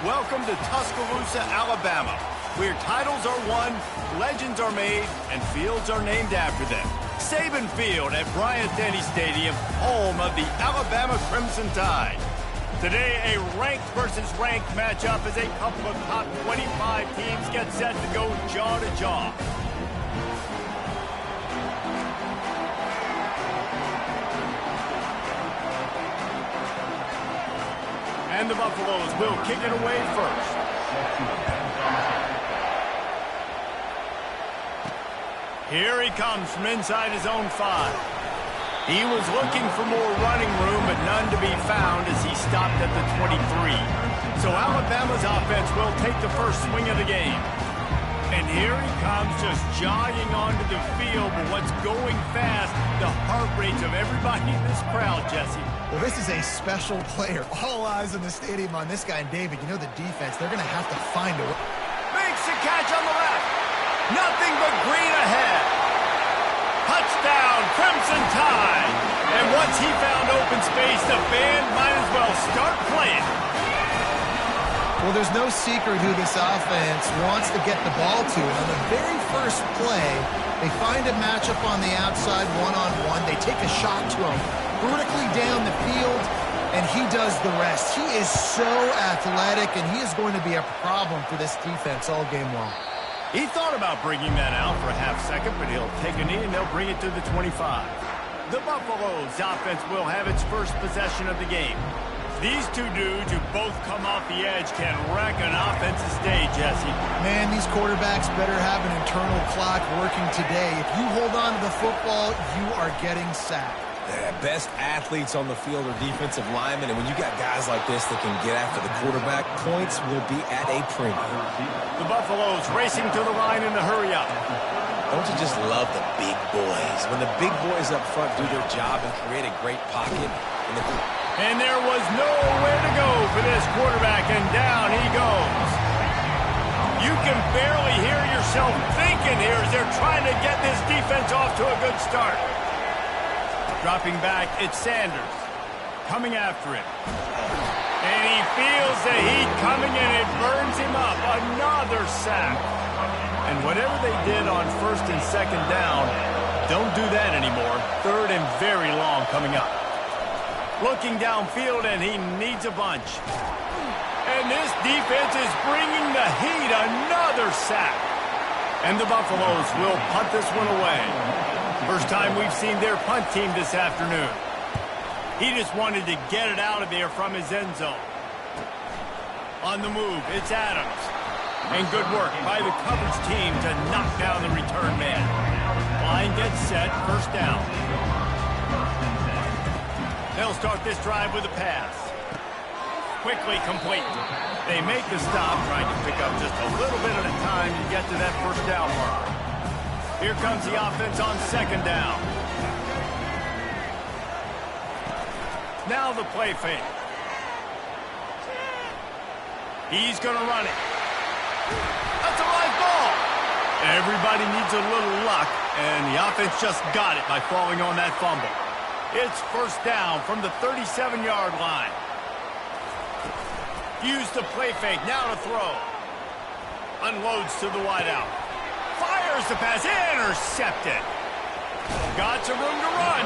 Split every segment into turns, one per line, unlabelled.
Welcome to Tuscaloosa, Alabama, where titles are won, legends are made, and fields are named after them. Saban Field at Bryant-Denny Stadium, home of the Alabama Crimson Tide. Today, a ranked versus ranked matchup as a couple of top 25 teams get set to go jaw to jaw. And the Buffaloes will kick it away first. Here he comes from inside his own 5. He was looking for more running room, but none to be found as he stopped at the 23. So Alabama's offense will take the first swing of the game. And here he comes, just jogging onto the field. But what's going fast, the heart rates of everybody in this crowd, Jesse.
Well, this is a special player. All eyes in the stadium on this guy. And David, you know the defense, they're going to have to find a way.
Makes the catch on the left. Nothing but green ahead. Touchdown, Crimson Tide. And once he found open space, the band might as well start playing.
Well, there's no secret who this offense wants to get the ball to. And on the very first play, they find a matchup on the outside one-on-one. They take a shot to him vertically down the field, and he does the rest. He is so athletic, and he is going to be a problem for this defense all game long.
He thought about bringing that out for a half second, but he'll take a knee and they'll bring it to the 25. The Buffaloes offense will have its first possession of the game. These two dudes who both come off the edge can wreck an offensive day, Jesse.
Man, these quarterbacks better have an internal clock working today. If you hold on to the football, you are getting sacked.
The best athletes on the field are defensive linemen, and when you got guys like this that can get after the quarterback, points will be at a premium.
The Buffaloes racing to the line in the hurry up.
Don't you just love the big boys? When the big boys up front do their job and create a great pocket.
And there was nowhere to go for this quarterback, and down he goes. You can barely hear yourself thinking here as they're trying to get this defense off to a good start. Dropping back, it's Sanders. Coming after it. And he feels the heat coming and it burns him up. Another sack. And whatever they did on first and second down, don't do that anymore. Third and very long coming up. Looking downfield, and he needs a bunch. And this defense is bringing the heat. Another sack. And the Buffaloes will punt this one away. First time we've seen their punt team this afternoon. He just wanted to get it out of there from his end zone. On the move, it's Adams. And good work by the coverage team to knock down the return man. Line gets set, first down. They'll start this drive with a pass. Quickly complete. They make the stop, trying to pick up just a little bit at a time to get to that first down mark. Here comes the offense on second down. Now the play fake. He's going to run it. That's a live ball. Everybody needs a little luck, and the offense just got it by falling on that fumble. It's first down from the 37-yard line. Use the play fake, now to throw. Unloads to the wideout. Fires the pass, intercepted. Got some room to run.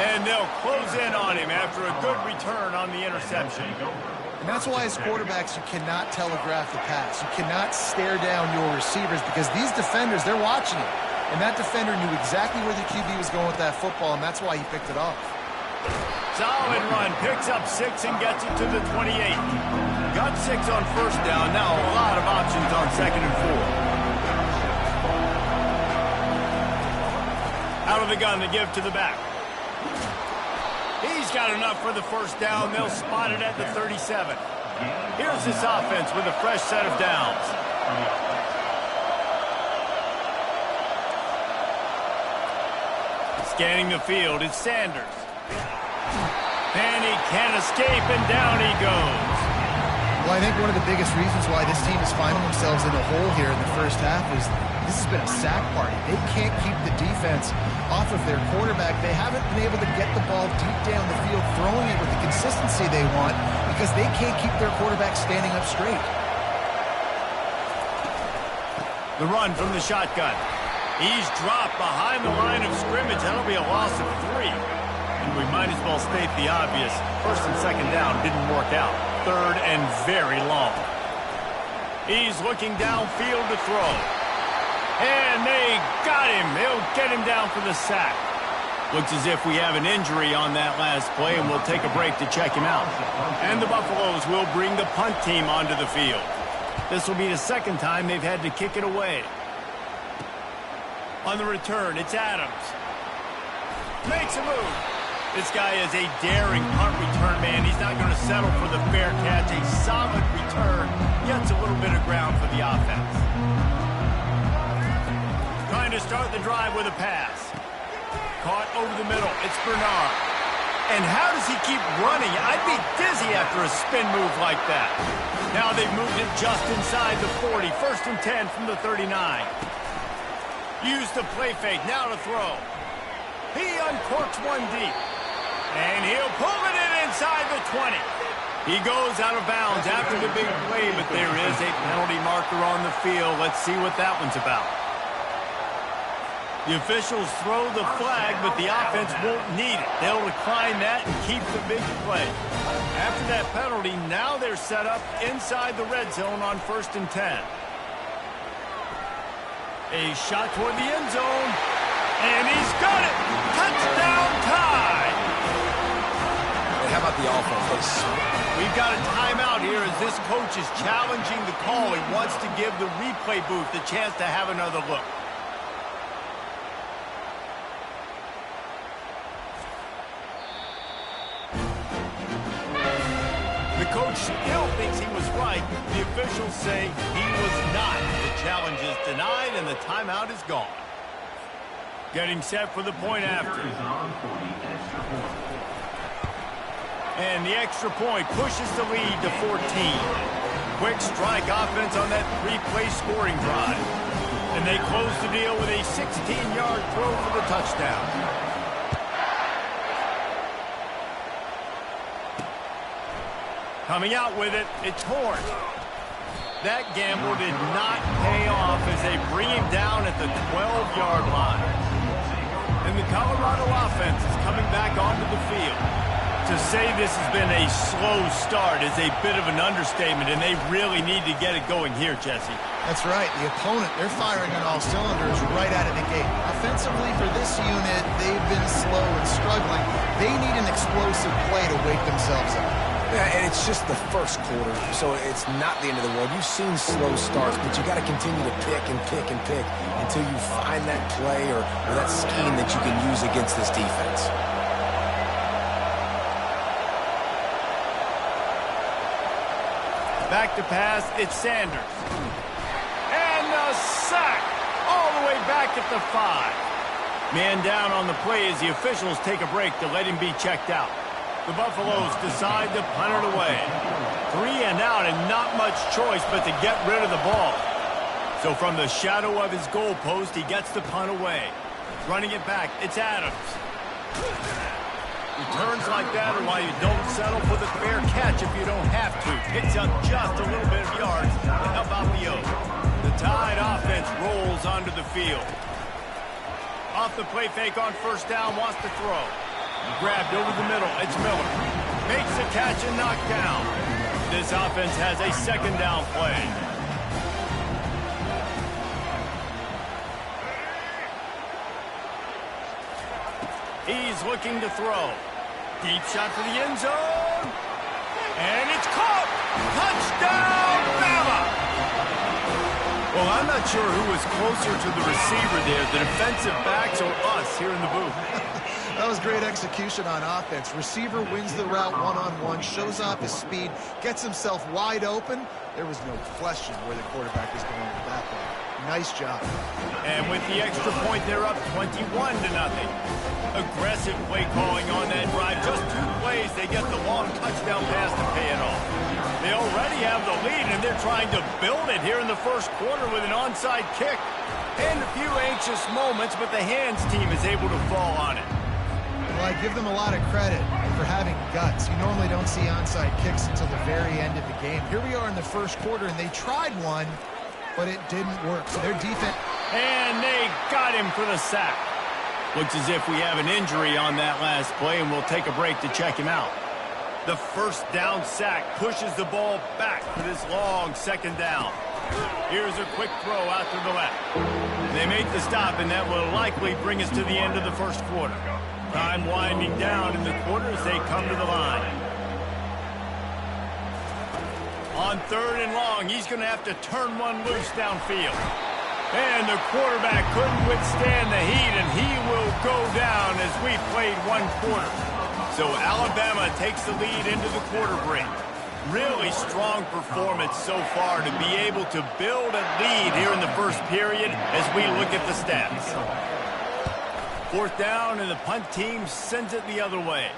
And they'll close in on him after a good return on the interception.
And that's why as quarterbacks, you cannot telegraph the pass. You cannot stare down your receivers because these defenders, they're watching it. And that defender knew exactly where the QB was going with that football, and that's why he picked it off.
Solid run, picks up 6 and gets it to the 28. Got 6 on first down, now a lot of options on second and 4. Out of the gun to give to the back. He's got enough for the first down. They'll spot it at the 37. Here's this offense with a fresh set of downs. Scanning the field, it's Sanders. And he can't escape, and down he goes.
Well, I think one of the biggest reasons why this team is finding themselves in a hole here in the first half is this has been a sack party. They can't keep the defense off of their quarterback. They haven't been able to get the ball deep down the field, throwing it with the consistency they want because they can't keep their quarterback standing up straight.
The run from the shotgun. He's dropped behind the line of scrimmage. That'll be a loss of 3. And we might as well state the obvious. First and second down didn't work out. Third and very long. He's looking downfield to throw. And they got him. They'll get him down for the sack. Looks as if we have an injury on that last play, and we'll take a break to check him out. And the Buffaloes will bring the punt team onto the field. This will be the second time they've had to kick it away. On the return, it's Adams. Makes a move. This guy is a daring punt return man. He's not going to settle for the fair catch. A solid return. Gets a little bit of ground for the offense. Trying to start the drive with a pass. Caught over the middle. It's Bernard. And how does he keep running? I'd be dizzy after a spin move like that. Now they've moved it just inside the 40. First and 10 from the 39. Use the play fake. Now to throw. He uncorks one deep. And he'll pull it in inside the 20. He goes out of bounds after the big play, but there is a penalty marker on the field. Let's see what that one's about. The officials throw the flag, but the offense won't need it. They'll decline that and keep the big play. After that penalty, now they're set up inside the red zone on first and 10. A shot toward the end zone, and he's got it! Touchdown tie!
How about the offense?
We've got a timeout here as this coach is challenging the call. He wants to give the replay booth the chance to have another look. The coach still thinks he was right. The officials say he was not. The challenge is denied and the timeout is gone. Getting set for the point after. And the extra point pushes the lead to 14. Quick strike offense on that 3-play scoring drive. And they close the deal with a 16-yard throw for the touchdown. Coming out with it, it's Horn. That gamble did not pay off as they bring him down at the 12-yard line. And the Colorado offense is coming back onto the field. To say this has been a slow start is a bit of an understatement, and they really need to get it going here, Jesse.
That's right. The opponent, they're firing on all cylinders right out of the gate. Offensively, for this unit, they've been slow and struggling. They need an explosive play to wake themselves up.
Yeah, and it's just the first quarter, so it's not the end of the world. You've seen slow starts, but you got to continue to pick and pick and pick until you find that play or that scheme that you can use against this defense.
Back to pass, it's Sanders. And a sack all the way back at the 5. Man down on the play as the officials take a break to let him be checked out. The Buffaloes decide to punt it away. 3 and out and not much choice but to get rid of the ball. So from the shadow of his goalpost, he gets the punt away. Running it back, it's Adams. Returns like that are why you don't settle for the fair catch if you don't have to. Picks up just a little bit of yards to help out the O. The Tide offense rolls onto the field. Off the play fake on first down, wants to throw. Grabbed over the middle, it's Miller. Makes the catch and knocked down. This offense has a second down play. He's looking to throw. Deep shot for the end zone. And it's caught. Touchdown, Bama! Well, I'm not sure who was closer to the receiver there, the defensive backs or us here in the booth.
That was great execution on offense. Receiver wins the route one-on-one, shows off his speed, gets himself wide open. There was no question where the quarterback was going with that one. Nice job.
And with the extra point, they're up 21-0. Aggressive play calling on that drive. Just 2 plays, they get the long touchdown pass to pay it off. They already have the lead, and they're trying to build it here in the first quarter with an onside kick. And a few anxious moments, but the hands team is able to fall on it.
Well, I give them a lot of credit. for having guts. You normally don't see onside kicks until the very end of the game. Here we are in the first quarter, and they tried one, but it didn't work. So their defense...
And they got him for the sack. Looks as if we have an injury on that last play, and we'll take a break to check him out. The first down sack pushes the ball back for this long second down. Here's a quick throw out to the left. They make the stop, and that will likely bring us to the end of the first quarter. Time winding down in the quarter as they come to the line. On 3rd and long, he's going to have to turn one loose downfield. And the quarterback couldn't withstand the heat, and he will go down as we played one quarter. So Alabama takes the lead into the quarter break. Really strong performance so far to be able to build a lead here in the first period as we look at the stats. 4th down, and the punt team sends it the other way.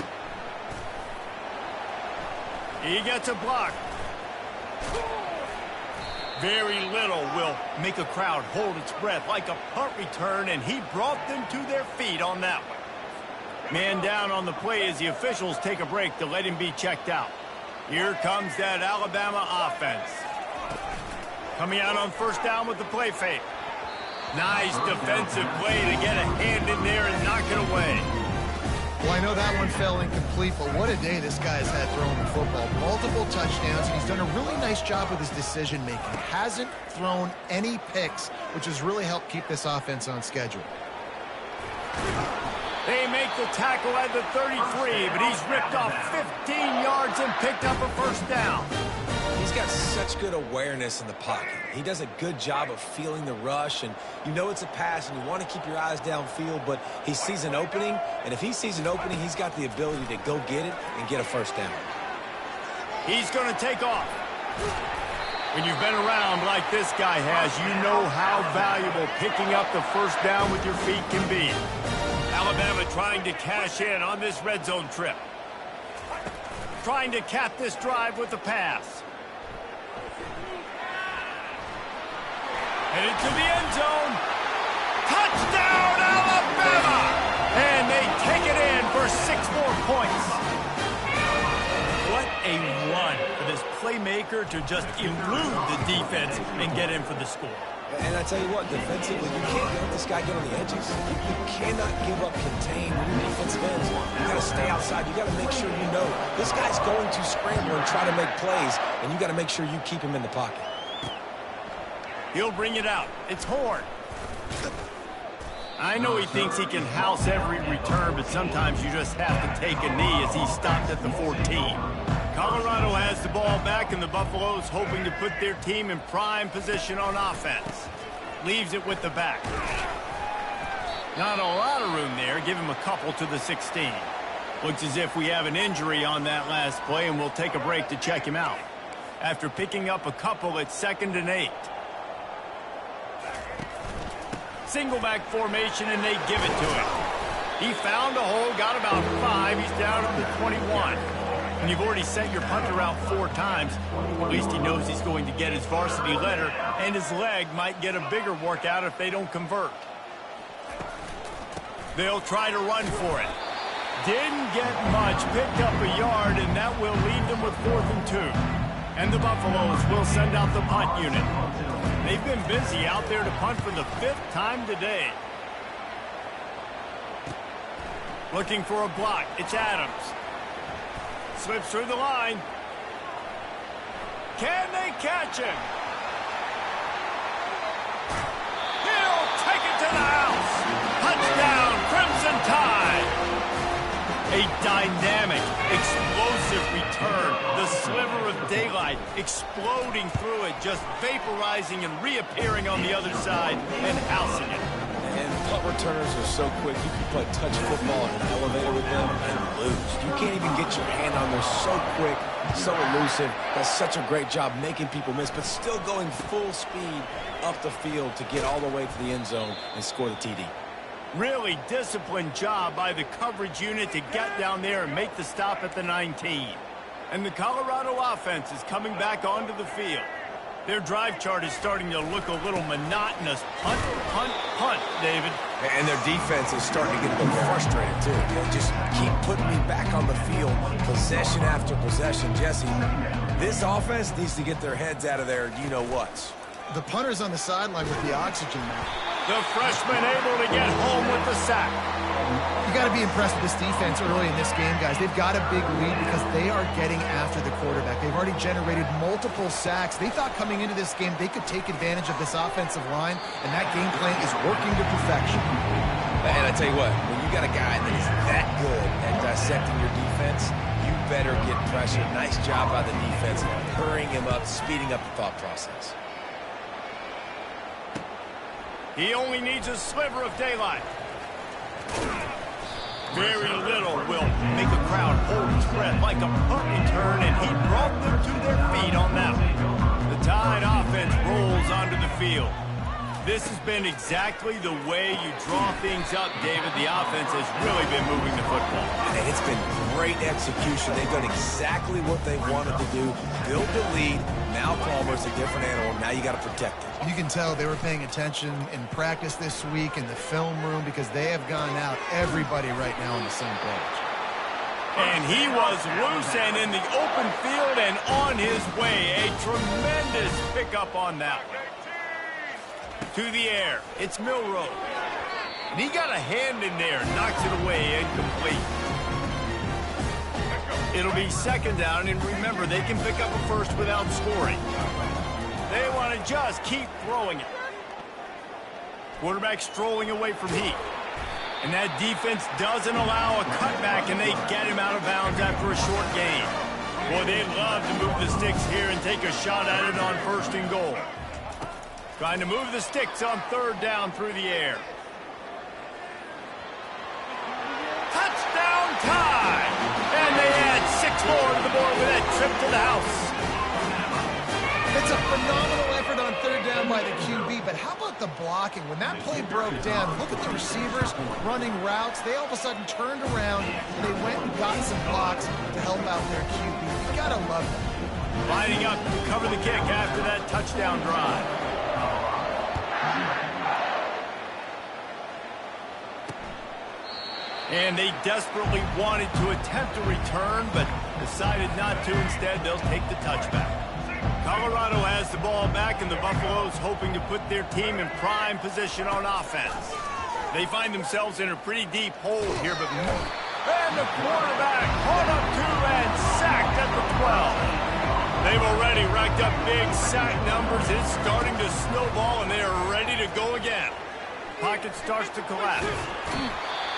He gets a block. Very little will make a crowd hold its breath like a punt return, and he brought them to their feet on that one. Man down on the play as the officials take a break to let him be checked out. Here comes that Alabama offense. Coming out on 1st down with the play fake. Nice defensive play to get a hand in there and knock it away.
Well, I know that one fell incomplete, but what a day this guy's had throwing the football. Multiple touchdowns, and he's done a really nice job with his decision-making. Hasn't thrown any picks, which has really helped keep this offense on schedule.
They make the tackle at the 33, but he's ripped off 15 yards and picked up a 1st down.
He's got such good awareness in the pocket. He does a good job of feeling the rush, and you know it's a pass, and you want to keep your eyes downfield, but he sees an opening, and if he sees an opening, he's got the ability to go get it and get a 1st down.
He's going to take off. When you've been around like this guy has, you know how valuable picking up the 1st down with your feet can be. Alabama trying to cash in on this red zone trip. Trying to cap this drive with the pass. Headed to the end zone. Touchdown, Alabama! And they take it in for 6 more points. What a run for this playmaker to just elude the defense and get in for the score.
And I tell you what, defensively, you can't let this guy get on the edges. You cannot give up contain when your defensive ends. You got to stay outside. You got to make sure you know this guy's going to scramble and try to make plays, and you got to make sure you keep him in the pocket.
He'll bring it out. It's Horn. I know he thinks he can house every return, but sometimes you just have to take a knee as he stopped at the 14. Colorado has the ball back, and the Buffaloes hoping to put their team in prime position on offense. Leaves it with the back. Not a lot of room there. Give him a couple to the 16. Looks as if we have an injury on that last play, and we'll take a break to check him out. After picking up a couple at 2nd and 8. Single back formation, and they give it to him. He found a hole, got about 5. He's down at the 21. When you've already sent your punter out 4 times, at least he knows he's going to get his varsity letter, and his leg might get a bigger workout if they don't convert. They'll try to run for it. Didn't get much, picked up a yard, and that will leave them with 4th and 2. And the Buffaloes will send out the punt unit. They've been busy out there to punt for the 5th time today. Looking for a block. It's Adams. Slips through the line. Can they catch him? He'll take it to the house. Touchdown, Crimson Tide. A dynamic, explosive return. The sliver of daylight exploding through it, just vaporizing and reappearing on the other side and housing it.
And punt returners are so quick. You can play touch football in an elevator with them and lose. You can't even get your hand on there. So quick, so elusive. Does such a great job making people miss, but still going full speed up the field to get all the way to the end zone and score the TD.
Really disciplined job by the coverage unit to get down there and make the stop at the 19. And the Colorado offense is coming back onto the field. Their drive chart is starting to look a little monotonous. Punt, punt, punt, David.
And their defense is starting to get a little frustrated, too. Just keep putting me back on the field, possession after possession. Jesse, this offense needs to get their heads out of there, you-know-whats.
The punter's on the sideline with the oxygen mask.
The freshman able to get home with the sack.
You got to be impressed with this defense early in this game, guys. They've got a big lead because they are getting after the quarterback. They've already generated multiple sacks. They thought coming into this game they could take advantage of this offensive line, and that game plan is working to perfection.
And I tell you what, when you got a guy that is that good at dissecting your defense, you better get pressure. Nice job by the defense, hurrying him up, speeding up the thought process.
He only needs a sliver of daylight. Very little will make a crowd hold its breath like a punt return, and he brought them to their feet on that one. The Tide offense rolls onto the field. This has been exactly the way you draw things up, David. The offense has really been moving the football.
And it's been great execution. They've done exactly what they wanted to do. Build the lead. Now Palmer's a different animal. Now you got to protect it.
You can tell they were paying attention in practice this week in the film room because they have gone out everybody right now on the same page.
And he was loose and in the open field and on his way. A tremendous pickup on that one. To the air, it's Milroe. And he got a hand in there, knocks it away, incomplete. It'll be second down, and remember, they can pick up a first without scoring. They want to just keep throwing it. Quarterback strolling away from heat. And that defense doesn't allow a cutback, and they get him out of bounds after a short gain. Boy, they'd love to move the sticks here and take a shot at it on first and goal. Trying to move the sticks on third down through the air. Touchdown Tide! And they add 6 more to the board with that trip to the house.
It's a phenomenal effort on third down by the QB, but how about the blocking? When that play broke down, look at the receivers running routes. They all of a sudden turned around, and they went and got some blocks to help out their QB. You gotta love them.
Lining up to cover the kick after that touchdown drive. And they desperately wanted to attempt a return, but decided not to. Instead, they'll take the touchback. Colorado has the ball back, and the Buffaloes hoping to put their team in prime position on offense. They find themselves in a pretty deep hole here, but and the quarterback caught up to and sacked at the 12. They've already racked up big sack numbers. It's starting to snowball, and they are ready to go again. Pocket starts to collapse.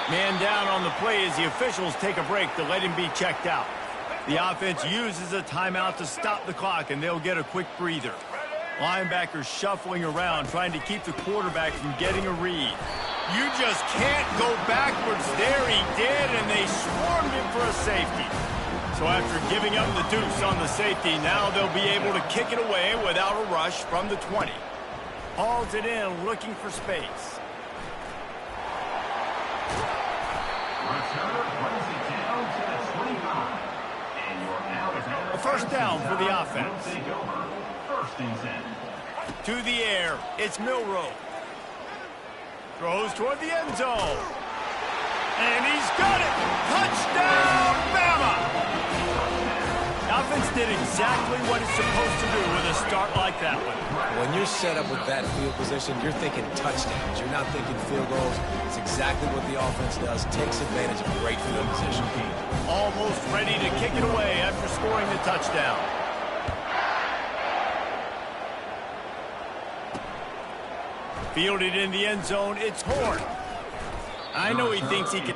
Man down on the play as the officials take a break to let him be checked out. The offense uses a timeout to stop the clock, and they'll get a quick breather. Linebackers shuffling around, trying to keep the quarterback from getting a read. You just can't go backwards there. He did, and they swarmed him for a safety. So after giving up the deuce on the safety, now they'll be able to kick it away without a rush from the 20. Hauls it in, looking for space. A first down for the offense. To the air, it's Milroe. Throws toward the end zone. And he's got it! Touchdown, Bama! The offense did exactly what it's supposed to do with a start like that one.
When you're set up with that field position, you're thinking touchdowns. You're not thinking field goals. It's exactly what the offense does. Takes advantage of great field position.
Almost ready to kick it away after scoring the touchdown. Fielded in the end zone, it's Horn. I know he thinks he can...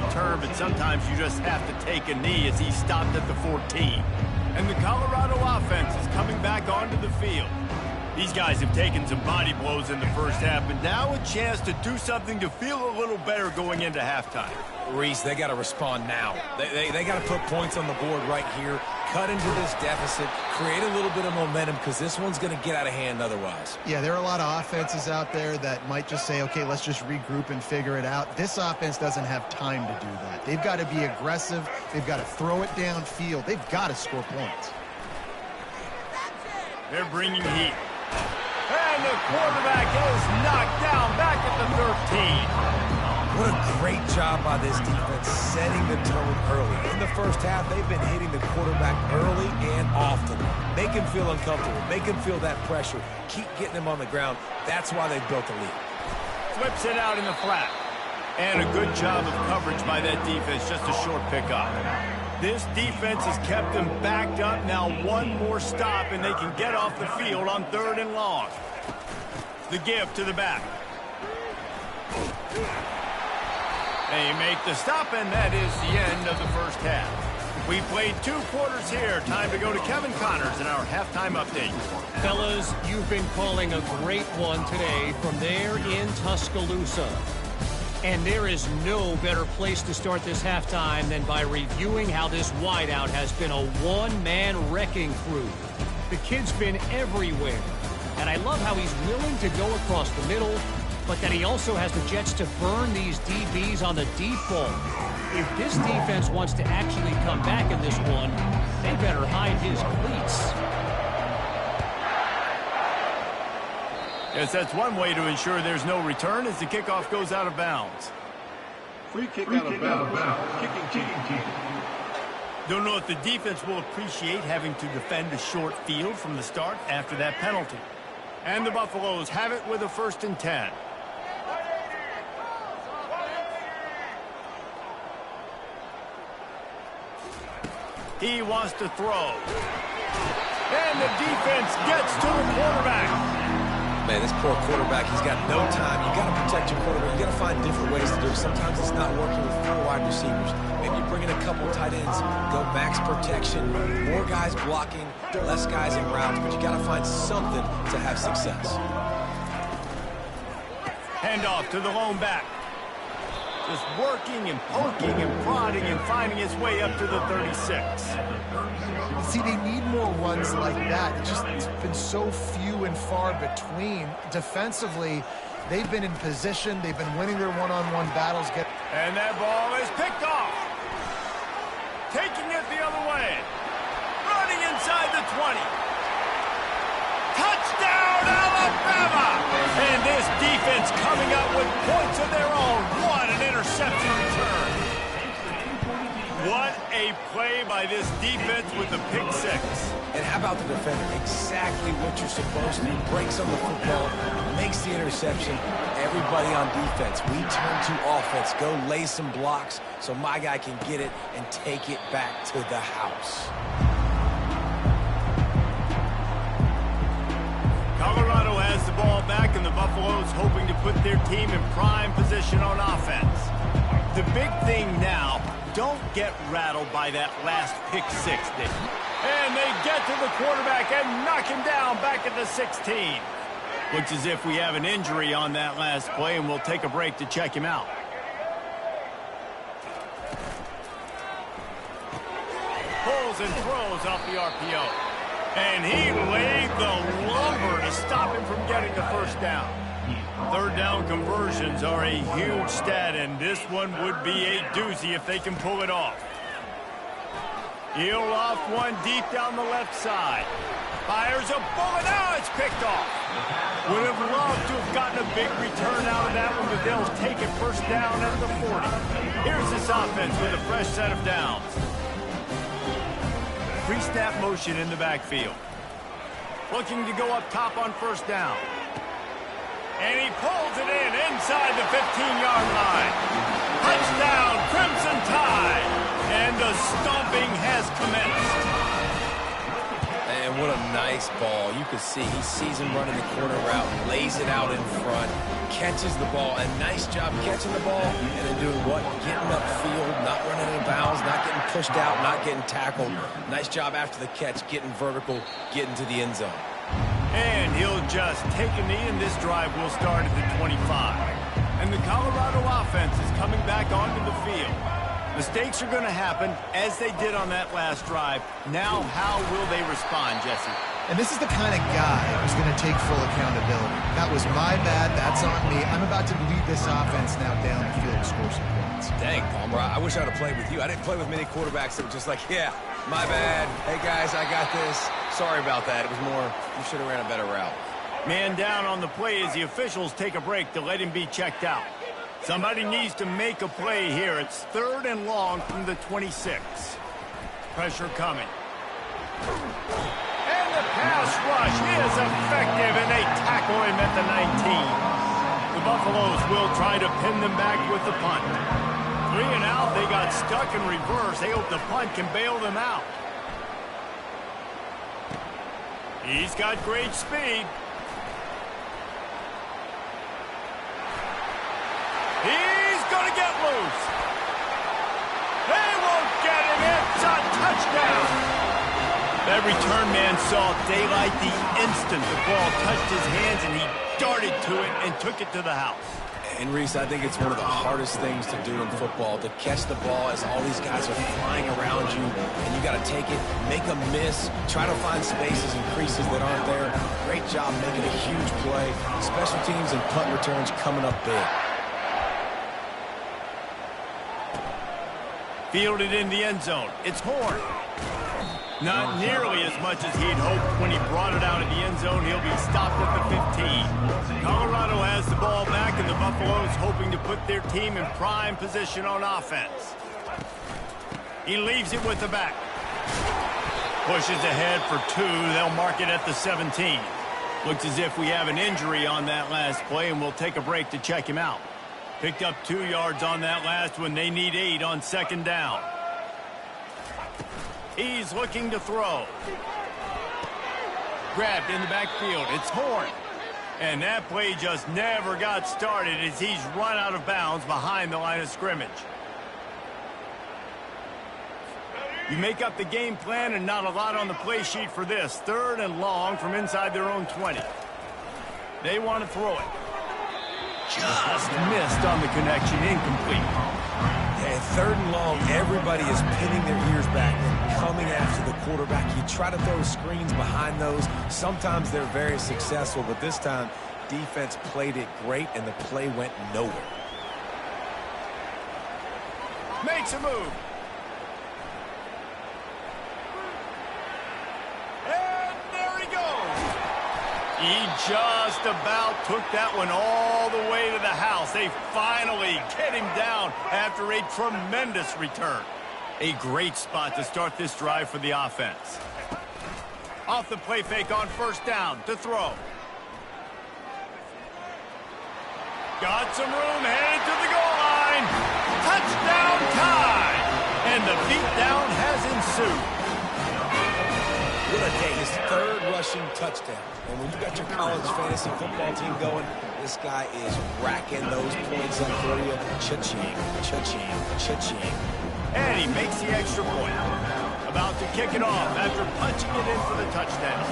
return, but sometimes you just have to take a knee as he stopped at the 14. And the Colorado offense is coming back onto the field. These guys have taken some body blows in the first half, but now a chance to do something to feel a little better going into halftime.
Reese, they got to respond now. They got to put points on the board right here. cut into this deficit, create a little bit of momentum, because this one's going to get out of hand otherwise.
Yeah, there are a lot of offenses out there that might just say, okay, let's just regroup and figure it out. This offense doesn't have time to do that. They've got to be aggressive. They've got to throw it downfield. They've got to score points.
They're bringing heat. And the quarterback is knocked down back at the 13.
What a great job by this defense setting the tone early. In the first half, they've been hitting the quarterback early and often. Make him feel uncomfortable. Make him feel that pressure. Keep getting him on the ground. That's why they built the lead.
Flips it out in the flat. And a good job of coverage by that defense. Just a short pickup. This defense has kept them backed up. Now one more stop, and they can get off the field on 3rd and long. The give to the back. They make the stop, and that is the end of the first half. We played 2 quarters here. Time to go to Kevin Connors in our halftime update.
Fellas, you've been calling a great one today from there in Tuscaloosa. And there is no better place to start this halftime than by reviewing how this wideout has been a one-man wrecking crew. The kid's been everywhere. And I love how he's willing to go across the middle, but that he also has the jets to burn these DBs on the deep ball. If this defense wants to actually come back in this one, they better hide his cleats.
Yes, that's one way to ensure there's no return as the kickoff goes out of bounds.
Free kick out of bounds. Kicking team.
Don't know if the defense will appreciate having to defend a short field from the start after that penalty. And the Buffaloes have it with a 1st and 10. He wants to throw. And the defense gets to the quarterback.
Man, this poor quarterback, he's got no time. You got to protect your quarterback. You got to find different ways to do it. Sometimes it's not working with 4 wide receivers. Maybe you bring in a couple tight ends, go max protection, more guys blocking, less guys in routes, but you got to find something to have success.
Handoff to the lone back. Just working and poking and prodding and finding his way up to the 36.
See, they need more runs like that. It's been so few and far between. Defensively, they've been in position. They've been winning their one-on-one battles.
And that ball is picked off. Taking it the other way. Running inside the 20. Touchdown, Alabama! And this defense coming up with points of their own. What an interception return. What a play by this defense with the pick 6.
And how about the defender? Exactly what you're supposed to do. Breaks on the football, makes the interception. Everybody on defense, we turn to offense. Go lay some blocks so my guy can get it and take it back to the house.
Colorado has the ball back, and the Buffaloes hoping to put their team in prime position on offense. The big thing now, don't get rattled by that last pick 6, Nick. And they get to the quarterback and knock him down back at the 16. Looks as if we have an injury on that last play, and we'll take a break to check him out. Pulls and throws off the RPO. And he laid the lumber to stop him from getting the 1st down. 3rd down conversions are a huge stat, and this one would be a doozy if they can pull it off. He'll off one deep down the left side. Fires a bullet. Now it's picked off. Would have loved to have gotten a big return out of that one, but they'll take it 1st down at the 40. Here's this offense with a fresh set of downs. Pre-snap motion in the backfield. Looking to go up top on 1st down. And he pulls it in inside the 15-yard line. Touchdown, Crimson Tide. And the stomping has commenced.
And what a nice ball. You can see he sees him running the corner route, lays it out in front, catches the ball. And nice job catching the ball and then doing what? Getting upfield, not running out of bounds, not getting pushed out, not getting tackled. Nice job after the catch, getting vertical, getting to the end zone.
And he'll just take a knee, and this drive will start at the 25. And the Colorado offense is coming back onto the field. Mistakes are going to happen, as they did on that last drive. Now, how will they respond, Jesse?
And this is the kind of guy who's going to take full accountability. That was my bad. That's on me. I'm about to lead this offense now down the field and score some points.
Dang, Palmer, I wish I would have played with you. I didn't play with many quarterbacks that were just like, yeah, my bad. Hey, guys, I got this. Sorry about that. It was more, you should have ran a better route.
Man down on the play as the officials take a break to let him be checked out. Somebody needs to make a play here. It's 3rd and long from the 26. Pressure coming. And the pass rush is effective, and they tackle him at the 19. The Buffaloes will try to pin them back with the punt. 3 and out, they got stuck in reverse. They hope the punt can bail them out. He's got great speed. He's going to get loose. They won't get him. It's a touchdown. That return man saw daylight the instant the ball touched his hands, and he darted to it and took it to the house.
And, Reese, I think it's one of the hardest things to do in football, to catch the ball as all these guys are flying around you, and you got to take it, make a miss, try to find spaces and creases that aren't there. Great job making a huge play. Special teams and punt returns coming up big.
Fielded in the end zone. It's Horn. Not nearly as much as he'd hoped when he brought it out of the end zone. He'll be stopped at the 15. Colorado has the ball back, and the Buffaloes hoping to put their team in prime position on offense. He leaves it with the back. Pushes ahead for 2. They'll mark it at the 17. Looks as if we have an injury on that last play, and we'll take a break to check him out. Picked up 2 yards on that last one. They need 8 on 2nd down. He's looking to throw. Grabbed in the backfield. It's Horn. And that play just never got started as he's run out of bounds behind the line of scrimmage. You make up the game plan and not a lot on the play sheet for this. 3rd and long from inside their own 20. They want to throw it. Just missed on the connection. Incomplete.
Yeah, 3rd and long, everybody is pinning their ears back and coming after the quarterback. You try to throw screens behind those. Sometimes they're very successful, but this time, defense played it great, and the play went nowhere.
Makes a move. And there he goes. He just about took that one all the way to the house. They finally get him down after a tremendous return. A great spot to start this drive for the offense. Off the play fake on 1st down to throw. Got some room, headed to the goal line. Touchdown time! And the beatdown has ensued.
What a day. His 3rd rushing touchdown. And when you got your college fantasy football team going, this guy is racking those points up for you. Cha-ching, cha-ching, cha-ching.
And he makes the extra point. About to kick it off after punching it in for the touchdown.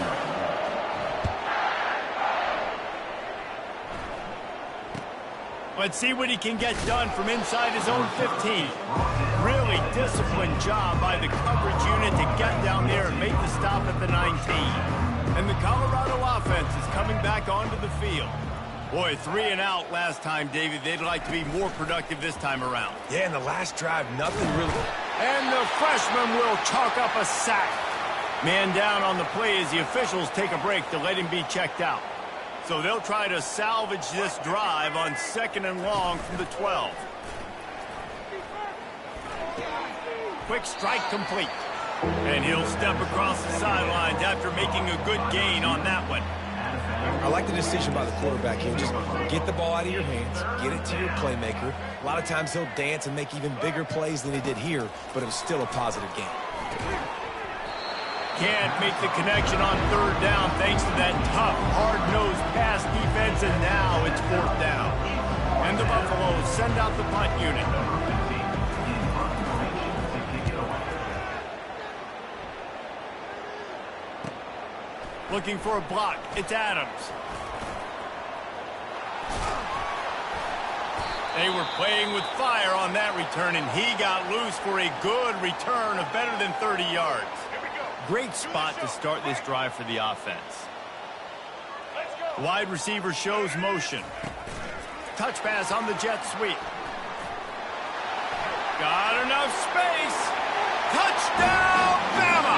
Let's see what he can get done from inside his own 15. Really disciplined job by the coverage unit to get down there and make the stop at the 19. And the Colorado offense is coming back onto the field. Boy, 3 and out last time, David. They'd like to be more productive this time around.
Yeah, in the last drive, nothing really.
And the freshman will chalk up a sack. Man down on the play as the officials take a break to let him be checked out. So they'll try to salvage this drive on 2nd and long from the 12. Quick strike complete. And he'll step across the sidelines after making a good gain on that one.
I like the decision by the quarterback here. Just get the ball out of your hands, get it to your playmaker. A lot of times he'll dance and make even bigger plays than he did here, but it was still a positive game.
Can't make the connection on 3rd down thanks to that tough, hard-nosed pass defense, and now it's 4th down. And the Buffaloes send out the punt unit. Looking for a block. It's Adams. They were playing with fire on that return, and he got loose for a good return of better than 30 yards. Great spot to start this drive for the offense. Wide receiver shows motion. Touch pass on the jet sweep. Got enough space. Touchdown, Bama!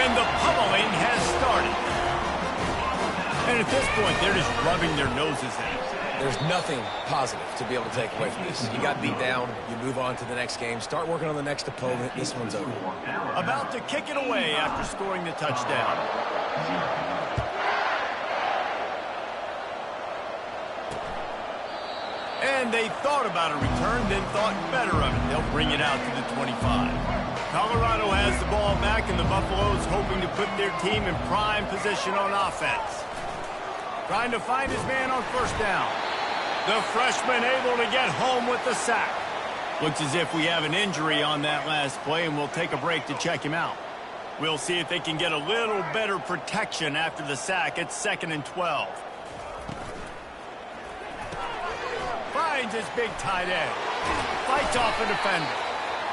And the pummeling has started. And at this point, they're just rubbing their noses in it.
There's nothing positive to be able to take away from this. You got beat down, you move on to the next game, start working on the next opponent. This one's over.
About to kick it away after scoring the touchdown. And they thought about a return, then thought better of it. They'll bring it out to the 25. Colorado has the ball back, and the Buffaloes hoping to put their team in prime position on offense. Trying to find his man on first down. The freshman able to get home with the sack. Looks as if we have an injury on that last play, and we'll take a break to check him out. We'll see if they can get a little better protection after the sack. It's 2nd and 12. Finds his big tight end. Fights off a defender.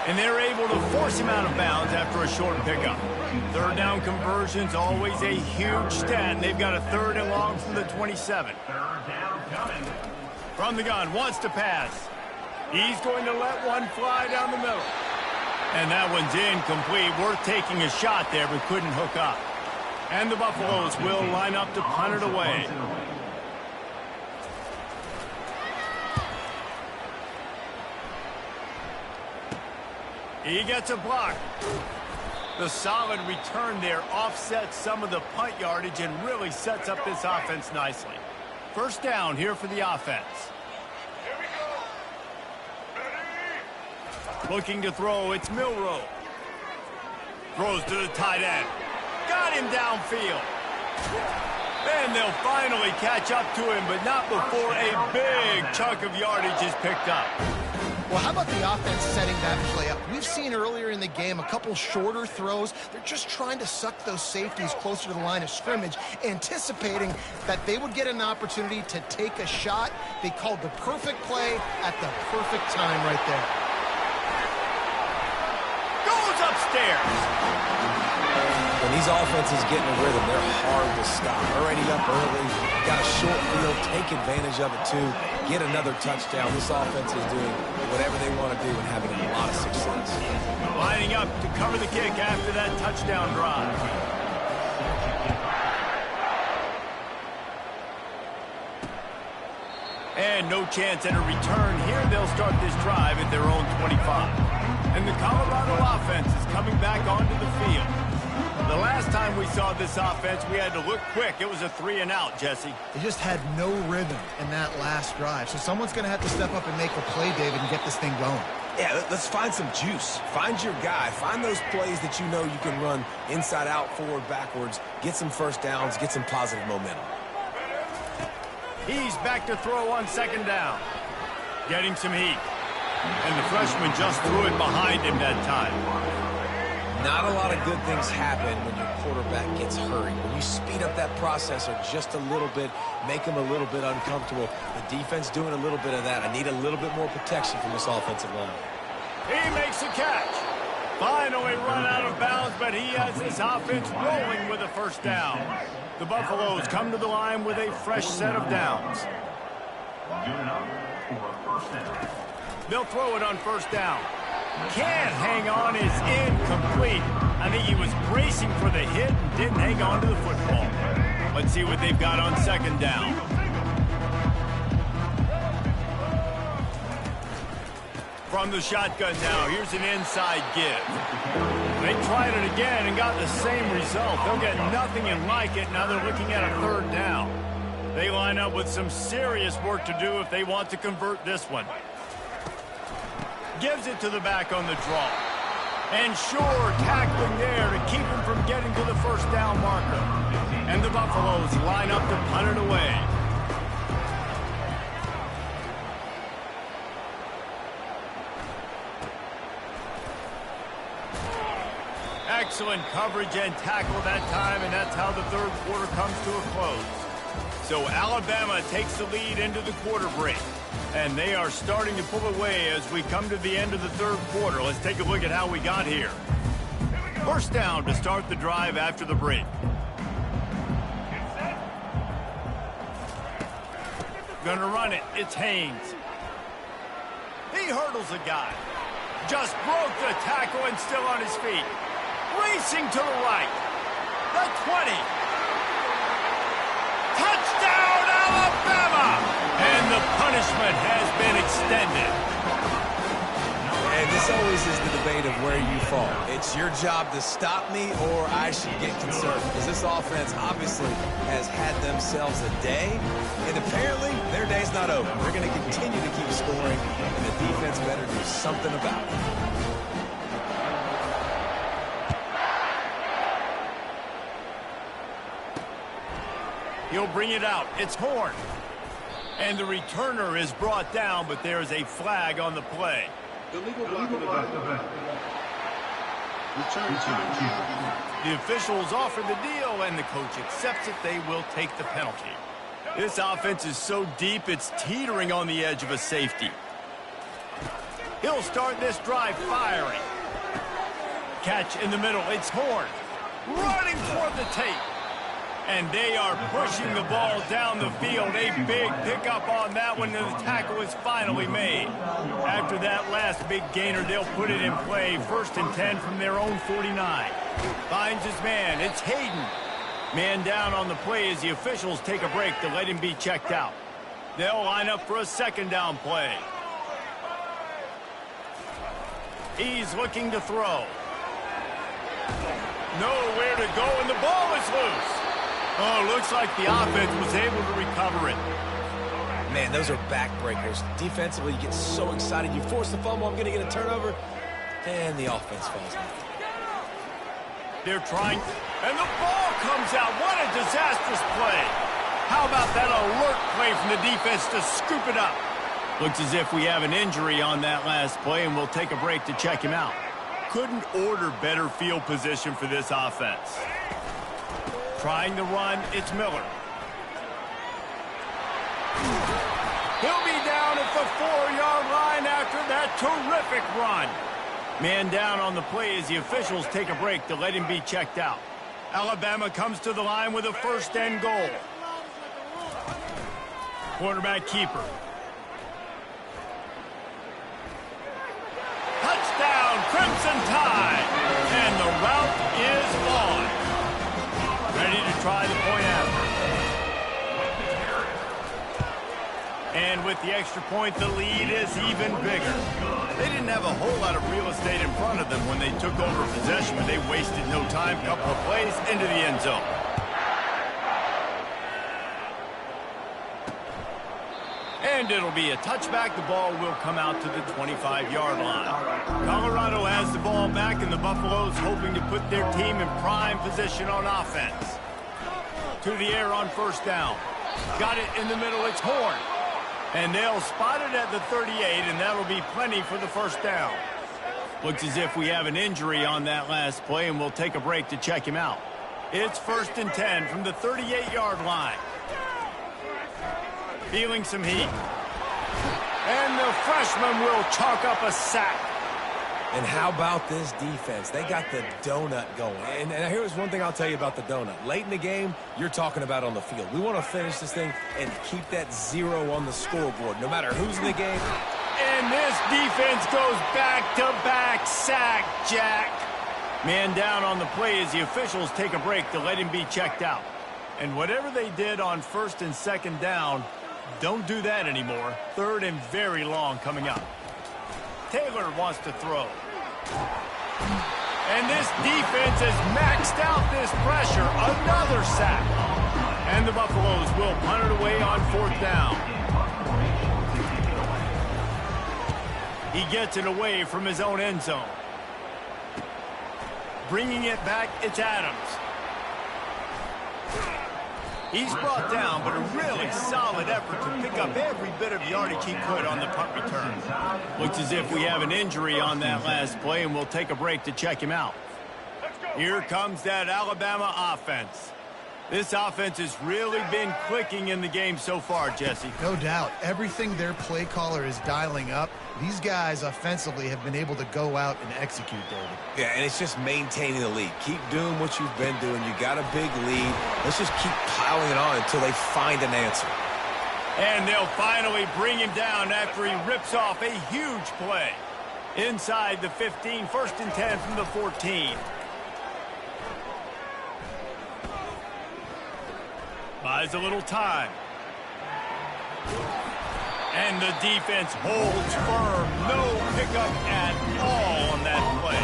And they're able to force him out of bounds after a short pickup. Third down conversion's always a huge stat, and they've got a 3rd and long from the 27. From the gun, wants to pass. He's going to let one fly down the middle. And that one's incomplete. Worth taking a shot there, but couldn't hook up. And the Buffaloes will line up to punt it away. He gets a block. The solid return there offsets some of the punt yardage and really sets up this offense nicely. First down here for the offense. Looking to throw, it's Milroe. Throws to the tight end. Got him downfield. Then they'll finally catch up to him, but not before a big chunk of yardage is picked up.
Well, how about the offense setting that play up? We've seen earlier in the game a couple shorter throws. They're just trying to suck those safeties closer to the line of scrimmage, anticipating that they would get an opportunity to take a shot. They called the perfect play at the perfect time right there.
Goes upstairs.
When these offenses get in a rhythm, they're hard to stop. Already up early, got a short field, take advantage of it too, get another touchdown. This offense is doing whatever they want to do and having a lot of success.
Lining up to cover the kick after that touchdown drive. And no chance at a return here. They'll start this drive at their own 25. And the Colorado offense is coming back onto the field. The last time we saw this offense, we had to look quick. It was a 3-and-out, Jesse.
They just had no rhythm in that last drive. So someone's going to have to step up and make a play, David, and get this thing going.
Yeah, let's find some juice. Find your guy. Find those plays that you know you can run inside out, forward, backwards. Get some first downs. Get some positive momentum.
He's back to throw on 2nd down. Getting some heat. And the freshman just threw it behind him that time.
Not a lot of good things happen when your quarterback gets hurried. When you speed up that processor just a little bit, make him a little bit uncomfortable. The defense doing a little bit of that. I need a little bit more protection from this offensive line.
He makes a catch. Finally run out of bounds, but he has this offense rolling with a first down. The Buffaloes come to the line with a fresh set of downs. They'll throw it on first down. Can't hang on, is incomplete. I think he was bracing for the hit and didn't hang on to the football. Let's see what they've got on 2nd down. From the shotgun now, here's an inside give. They tried it again and got the same result. They'll get nothing and like it. Now they're looking at a 3rd down. They line up with some serious work to do if they want to convert this one. Gives it to the back on the draw. And sure, tackling there to keep him from getting to the first down marker. And the Buffaloes line up to punt it away. Excellent coverage and tackle that time, and that's how the 3rd quarter comes to a close. So Alabama takes the lead into the quarter break. And they are starting to pull away as we come to the end of the third quarter. Let's take a look at how we got here. First down to start the drive after the break. Gonna run it. It's Haynes. He hurdles a guy. Just broke the tackle and still on his feet. Racing to the right. The 20. Touchdown, Alabama! And the punishment has been extended.
And this always is the debate of where you fall. It's your job to stop me or I should get concerned. Because this offense obviously has had themselves a day. And apparently their day's not over. They're going to continue to keep scoring. And the defense better do something about it.
He'll bring it out. It's Horn. And the returner is brought down, but there is a flag on the play.
Illegal block in the back. Return team.
The officials offer the deal, and the coach accepts it. They will take the penalty. This offense is so deep, it's teetering on the edge of a safety. He'll start this drive firing. Catch in the middle. It's Horn. Running toward the tape. And they are pushing the ball down the field. A big pickup on that one, and the tackle is finally made. After that last big gainer, they'll put it in play. 1st and 10 from their own 49. Finds his man. It's Hayden. Man down on the play as the officials take a break to let him be checked out. They'll line up for a 2nd down play. He's looking to throw. Nowhere to go, and the ball is loose. Oh, looks like the offense was able to recover it.
Man, those are backbreakers. Defensively, you get so excited. You force the fumble, I'm going to get a turnover, and the offense falls out.
They're trying, and the ball comes out. What a disastrous play. How about that alert play from the defense to scoop it up? Looks as if we have an injury on that last play, and we'll take a break to check him out. Couldn't order better field position for this offense. Trying to run, it's Miller. He'll be down at the 4-yard line after that terrific run. Man down on the play as the officials take a break to let him be checked out. Alabama comes to the line with a 1st and goal. Quarterback keeper. Touchdown, Crimson Tide. And the route is on. Ready to try the point after. And with the extra point, the lead is even bigger. They didn't have a whole lot of real estate in front of them when they took over possession, but they wasted no time. Couple of plays into the end zone. And it'll be a touchback. The ball will come out to the 25-yard line. Colorado has the ball back, and the Buffaloes hoping to put their team in prime position on offense. To the air on 1st down. Got it in the middle. It's Horn. And they'll spot it at the 38, and that'll be plenty for the 1st down. Looks as if we have an injury on that last play, and we'll take a break to check him out. It's 1st and 10 from the 38-yard line. Feeling some heat. And the freshman will chalk up a sack.
And how about this defense? They got the donut going. And here's one thing I'll tell you about the donut. Late in the game, you're talking about on the field. We want to finish this thing and keep that 0 on the scoreboard, no matter who's in the game.
And this defense goes back-to-back sack, Jack. Man down on the play as the officials take a break to let him be checked out. And whatever they did on 1st and 2nd down, don't do that anymore. 3rd and very long coming up. Taylor wants to throw. And this defense has maxed out this pressure. Another sack. And the Buffaloes will punt it away on 4th down. He gets it away from his own end zone. Bringing it back, it's Adams. He's brought down, but a really solid effort to pick up every bit of yardage he could on the punt return. Looks as if we have an injury on that last play, and we'll take a break to check him out. Here comes that Alabama offense. This offense has really been clicking in the game so far, Jesse.
No doubt. Everything their play caller is dialing up, these guys offensively have been able to go out and execute, David.
Yeah, and it's just maintaining the lead. Keep doing what you've been doing. You got a big lead. Let's just keep piling it on until they find an answer.
And they'll finally bring him down after he rips off a huge play. Inside the 15, 1st and 10 from the 14. Buys a little time. And the defense holds firm. No pickup at all on that play.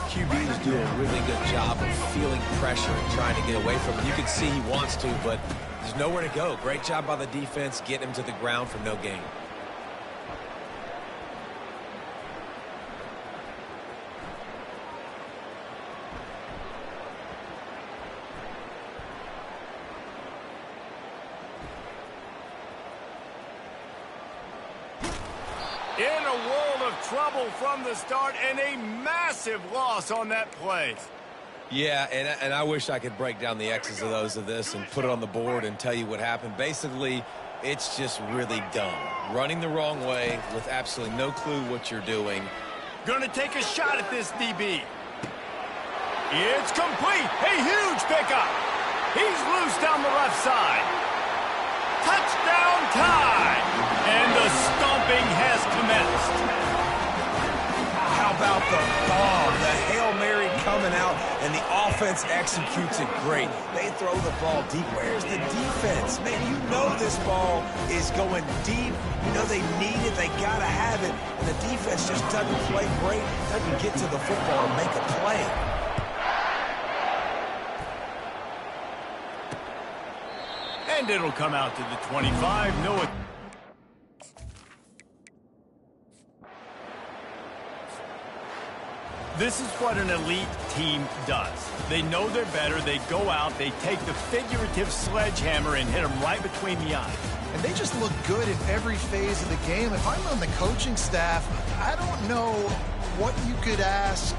QBs do a really good job of feeling pressure and trying to get away from it. You can see he wants to, but there's nowhere to go. Great job by the defense getting him to the ground for no gain.
In a world of trouble from the start and a massive loss on that play.
Yeah, and I wish I could break down the X's and O's of this and put it on the board and tell you what happened. Basically, it's just really dumb. Running the wrong way with absolutely no clue what you're doing.
Gonna take a shot at this DB. It's complete. A huge pickup. He's loose down the left side. Touchdown time. And the stomping has commenced.
How about the bomb? The Hail Mary coming out, and the offense executes it great. They throw the ball deep. Where's the defense? Man, you know this ball is going deep. You know they need it. They got to have it. And the defense just doesn't play great, doesn't get to the football to make a play.
And it'll come out to the 25. No. This is what an elite team does. They know they're better. They go out. They take the figurative sledgehammer and hit them right between the eyes.
And they just look good in every phase of the game. If I'm on the coaching staff, I don't know what you could ask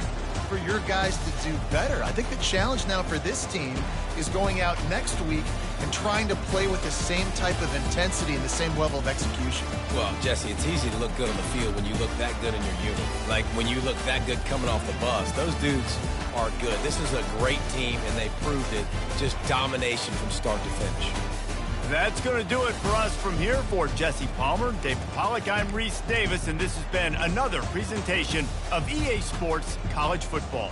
for your guys to do better. I think the challenge now for this team is going out next week and trying to play with the same type of intensity and the same level of execution.
Well, Jesse, it's easy to look good on the field when you look that good in your unit. Like when you look that good coming off the bus. Those dudes are good. This is a great team, and they proved it. Just domination from start to finish.
That's going to do it for us from here. For Jesse Palmer, David Pollack, I'm Reese Davis, and this has been another presentation of EA Sports College Football.